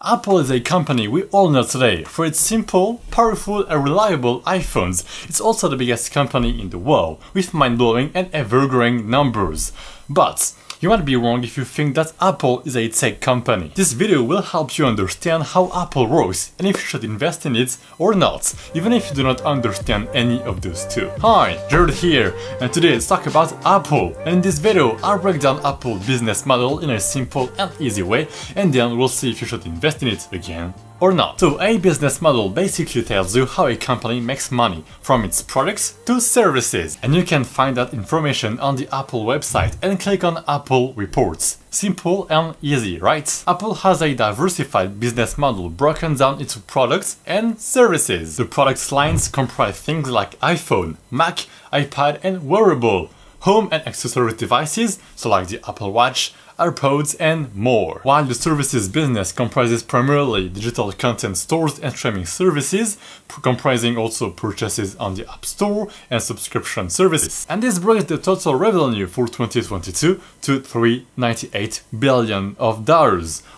Apple is a company we all know today for its simple, powerful and reliable iPhones. It's also the biggest company in the world, with mind-blowing and ever-growing numbers. But you might be wrong if you think that Apple is a tech company. This video will help you understand how Apple works and if you should invest in it or not, even if you do not understand any of those two. Hi, Jared here, and today let's talk about Apple. And in this video, I'll break down Apple's business model in a simple and easy way, and then we'll see if you should invest in it again or not. So a business model basically tells you how a company makes money from its products to services. And you can find that information on the Apple website and click on Apple Reports. Simple and easy, right? Apple has a diversified business model broken down into products and services. The products lines comprise things like iPhone, Mac, iPad and wearable, home and accessory devices, so like the Apple Watch, AirPods and more. While the services business comprises primarily digital content stores and streaming services, comprising also purchases on the App Store and subscription services. And this brings the total revenue for 2022 to $398 billion,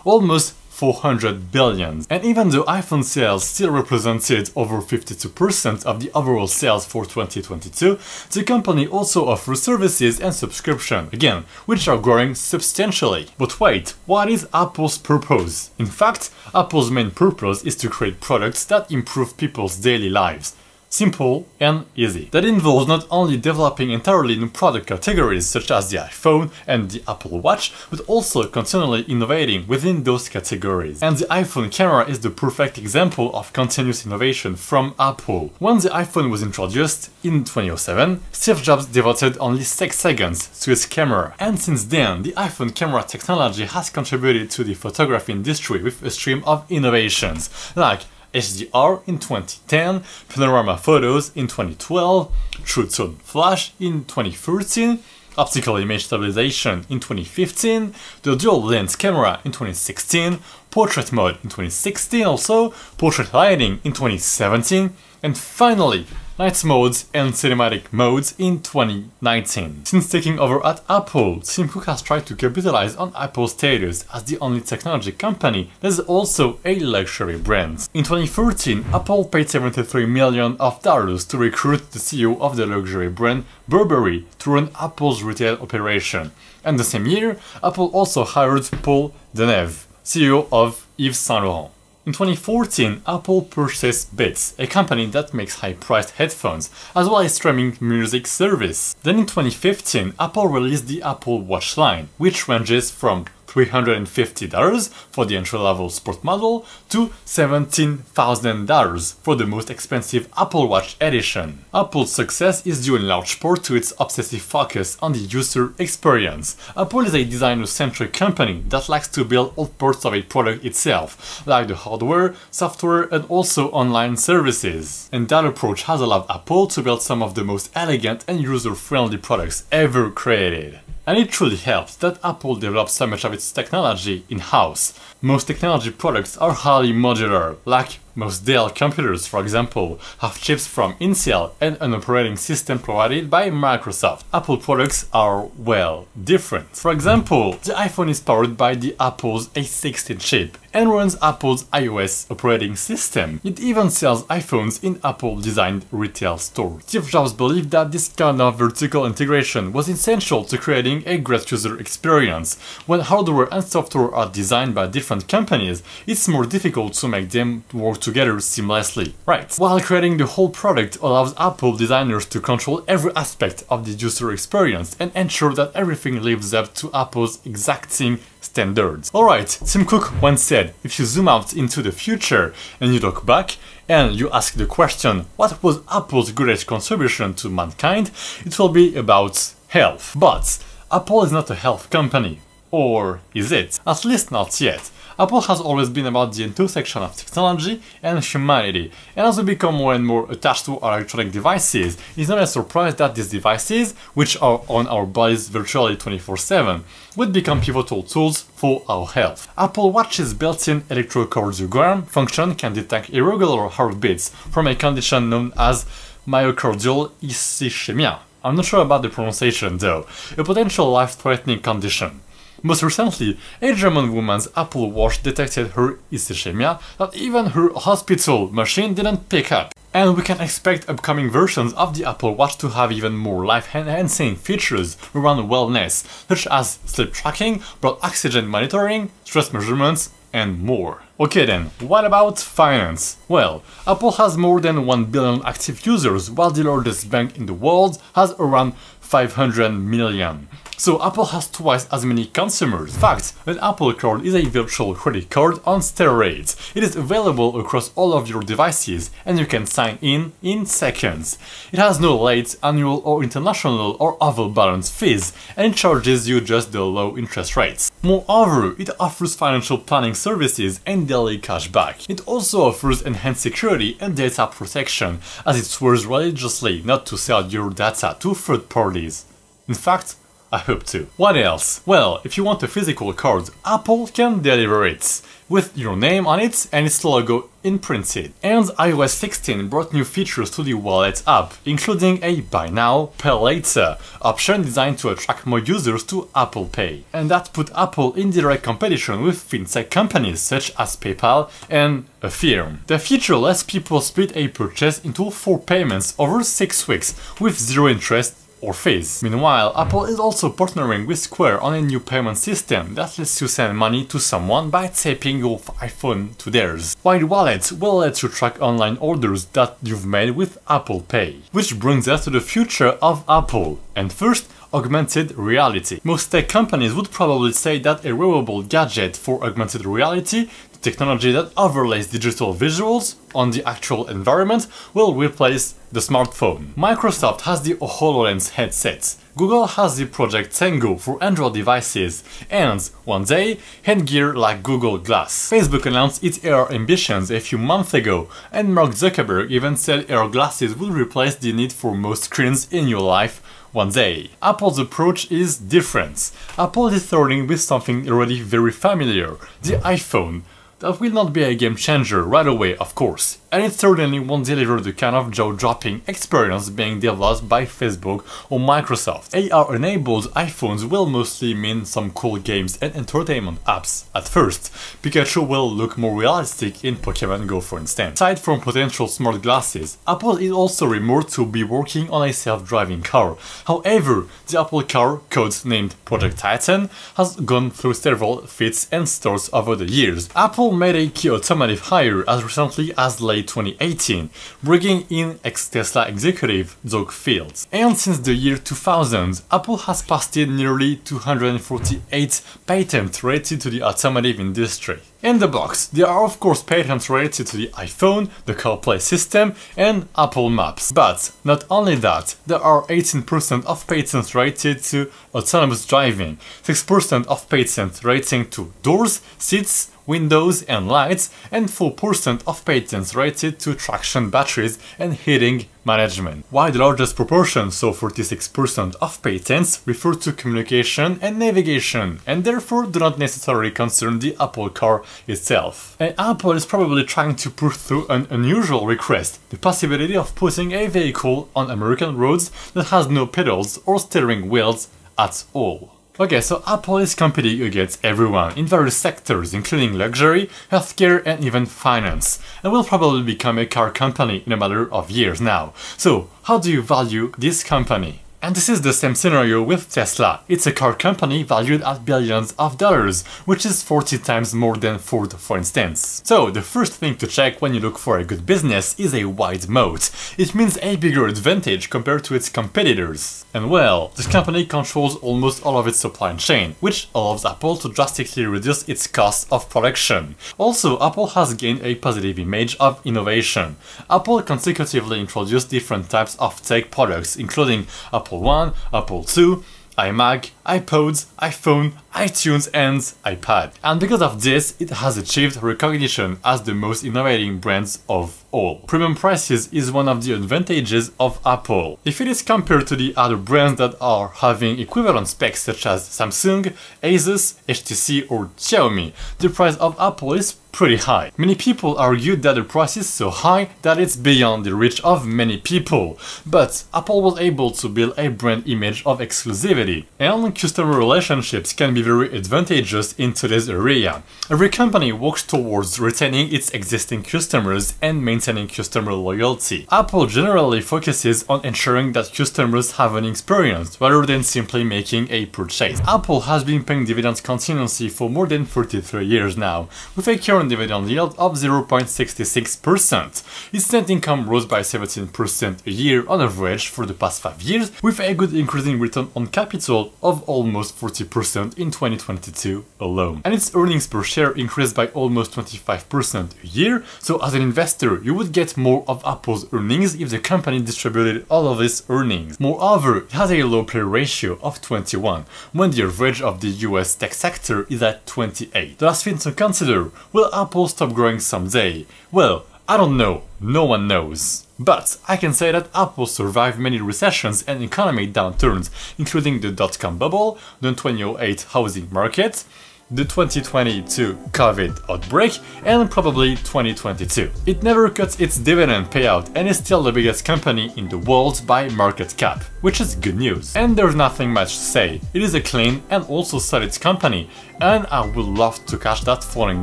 almost 400 billion. And even though iPhone sales still represented over 52% of the overall sales for 2022, the company also offers services and subscription, again, which are growing substantially. But wait, what is Apple's purpose? In fact, Apple's main purpose is to create products that improve people's daily lives. Simple and easy. That involves not only developing entirely new product categories such as the iPhone and the Apple Watch, but also continually innovating within those categories. And the iPhone camera is the perfect example of continuous innovation from Apple. When the iPhone was introduced in 2007, Steve Jobs devoted only 6 seconds to its camera. And since then, the iPhone camera technology has contributed to the photography industry with a stream of innovations, like HDR in 2010, panorama photos in 2012, True Tone Flash in 2013, optical image stabilization in 2015, the dual lens camera in 2016, portrait mode in 2016 also, portrait lighting in 2017, and finally, night modes and cinematic modes in 2019. Since taking over at Apple, Tim Cook has tried to capitalize on Apple's status as the only technology company that is also a luxury brand. In 2013, Apple paid $73 million to recruit the CEO of the luxury brand Burberry to run Apple's retail operation. And the same year, Apple also hired Paul Deneuve, CEO of Yves Saint Laurent. In 2014, Apple purchased Beats, a company that makes high-priced headphones, as well as streaming music service. Then in 2015, Apple released the Apple Watch line, which ranges from $350 for the entry-level sport model to $17,000 for the most expensive Apple Watch edition. Apple's success is due in large part to its obsessive focus on the user experience. Apple is a designer-centric company that likes to build all parts of a product itself, like the hardware, software and also online services. And that approach has allowed Apple to build some of the most elegant and user-friendly products ever created. And it truly helps that Apple develops so much of its technology in-house. Most technology products are highly modular, like most Dell computers, for example, have chips from Intel and an operating system provided by Microsoft. Apple products are, well, different. For example, the iPhone is powered by the Apple's A16 chip and runs Apple's iOS operating system. It even sells iPhones in Apple-designed retail stores. Steve Jobs believed that this kind of vertical integration was essential to creating a great user experience. When hardware and software are designed by different companies, it's more difficult to make them work together seamlessly, right? While creating the whole product allows Apple designers to control every aspect of the user experience and ensure that everything lives up to Apple's exacting standards. Alright, Tim Cook once said, if you zoom out into the future and you look back and you ask the question, what was Apple's greatest contribution to mankind? It will be about health. But Apple is not a health company. Or is it? At least not yet. Apple has always been about the intersection of technology and humanity, and as we become more and more attached to our electronic devices, it's not a surprise that these devices, which are on our bodies virtually 24/7, would become pivotal tools for our health. Apple Watch's built-in electrocardiogram function can detect irregular heartbeats from a condition known as myocardial ischemia. I'm not sure about the pronunciation though, a potential life-threatening condition. Most recently, a German woman's Apple Watch detected her ischemia that even her hospital machine didn't pick up. And we can expect upcoming versions of the Apple Watch to have even more life-enhancing features around wellness, such as sleep tracking, blood oxygen monitoring, stress measurements, and more. Okay then, what about finance? Well, Apple has more than 1 billion active users, while the largest bank in the world has around 500 million. So Apple has twice as many consumers. In fact, an Apple Card is a virtual credit card on steroids. It is available across all of your devices and you can sign in seconds. It has no late, annual or international or oval balance fees and it charges you just the low interest rates. Moreover, it offers financial planning services and daily cashback. It also offers enhanced security and data protection, as it swears religiously not to sell your data to third parties. In fact, I hope to. What else? Well, if you want a physical card, Apple can deliver it, with your name on it and its logo imprinted. And iOS 16 brought new features to the Wallet app, including a Buy Now, Pay Later option designed to attract more users to Apple Pay. And that put Apple in direct competition with fintech companies such as PayPal and Affirm. The feature lets people split a purchase into 4 payments over 6 weeks with zero interest or fees. Meanwhile, Apple is also partnering with Square on a new payment system that lets you send money to someone by taping your iPhone to theirs. While Wallet will let you track online orders that you've made with Apple Pay. Which brings us to the future of Apple. And first, augmented reality. Most tech companies would probably say that a wearable gadget for augmented reality, the technology that overlays digital visuals on the actual environment, will replace the smartphone. Microsoft has the HoloLens headset. Google has the Project Tango for Android devices, and one day, headgear like Google Glass. Facebook announced its AR ambitions a few months ago, and Mark Zuckerberg even said AR glasses would replace the need for most screens in your life one day. Apple's approach is different. Apple is starting with something already very familiar, the iPhone. That will not be a game changer right away, of course, and it certainly won't deliver the kind of jaw-dropping experience being developed by Facebook or Microsoft. AR-enabled iPhones will mostly mean some cool games and entertainment apps at first. Pikachu will look more realistic in Pokémon Go, for instance. Aside from potential smart glasses, Apple is also rumored to be working on a self-driving car. However, the Apple Car, code-named Project Titan, has gone through several fits and starts over the years. Apple made a key automotive hire as recently as late 2018, bringing in ex-Tesla executive Doug Fields. And since the year 2000, Apple has posted nearly 248 patents related to the automotive industry. In the box, there are of course patents related to the iPhone, the CarPlay system, and Apple Maps. But not only that, there are 18% of patents related to autonomous driving, 6% of patents relating to doors, seats, windows and lights, and 4% of patents related to traction batteries and heating management. While the largest proportion, so 46% of patents, refer to communication and navigation, and therefore do not necessarily concern the Apple Car itself. And Apple is probably trying to push through an unusual request, the possibility of putting a vehicle on American roads that has no pedals or steering wheels at all. Okay, so Apple is competing against everyone in various sectors, including luxury, healthcare, and even finance, and will probably become a car company in a matter of years now. So, how do you value this company? And this is the same scenario with Tesla. It's a car company valued at billions of dollars, which is 40 times more than Ford, for instance. So, the first thing to check when you look for a good business is a wide moat. It means a bigger advantage compared to its competitors. And well, this company controls almost all of its supply chain, which allows Apple to drastically reduce its cost of production. Also, Apple has gained a positive image of innovation. Apple consecutively introduced different types of tech products, including Apple One, Apple II, iMac, iPods, iPhone, iTunes and iPad. And because of this, it has achieved recognition as the most innovating brands of all. Premium prices is one of the advantages of Apple. If it is compared to the other brands that are having equivalent specs such as Samsung, Asus, HTC or Xiaomi, the price of Apple is pretty high. Many people argue that the price is so high that it's beyond the reach of many people, but Apple was able to build a brand image of exclusivity, and customer relationships can be very advantageous in today's area. Every company works towards retaining its existing customers and maintaining customer loyalty. Apple generally focuses on ensuring that customers have an experience rather than simply making a purchase. Apple has been paying dividends continuously for more than 33 years now, with a current dividend yield of 0.66%. Its net income rose by 17% a year on average for the past 5 years, with a good increasing return on capital of almost 40% in 2022 alone. And its earnings per share increased by almost 25% a year, so as an investor you would get more of Apple's earnings if the company distributed all of its earnings. Moreover, it has a low P/E ratio of 21, when the average of the US tech sector is at 28. The last thing to consider, will Apple stop growing someday? Well, I don't know, no one knows. But I can say that Apple survived many recessions and economic downturns, including the dot-com bubble, the 2008 housing market, the 2022 COVID outbreak, and probably 2022. It never cuts its dividend payout and is still the biggest company in the world by market cap, which is good news. And there's nothing much to say. It is a clean and also solid company, and I would love to catch that falling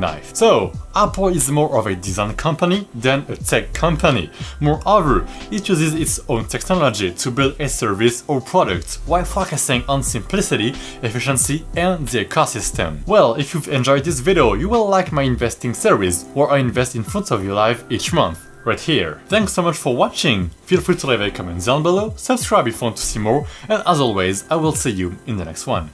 knife. So, Apple is more of a design company than a tech company. Moreover, it uses its own technology to build a service or product while focusing on simplicity, efficiency, and the ecosystem. Well, if you've enjoyed this video, you will like my investing series, where I invest in front of you live each month, right here. Thanks so much for watching, feel free to leave a comment down below, subscribe if you want to see more, and as always, I will see you in the next one.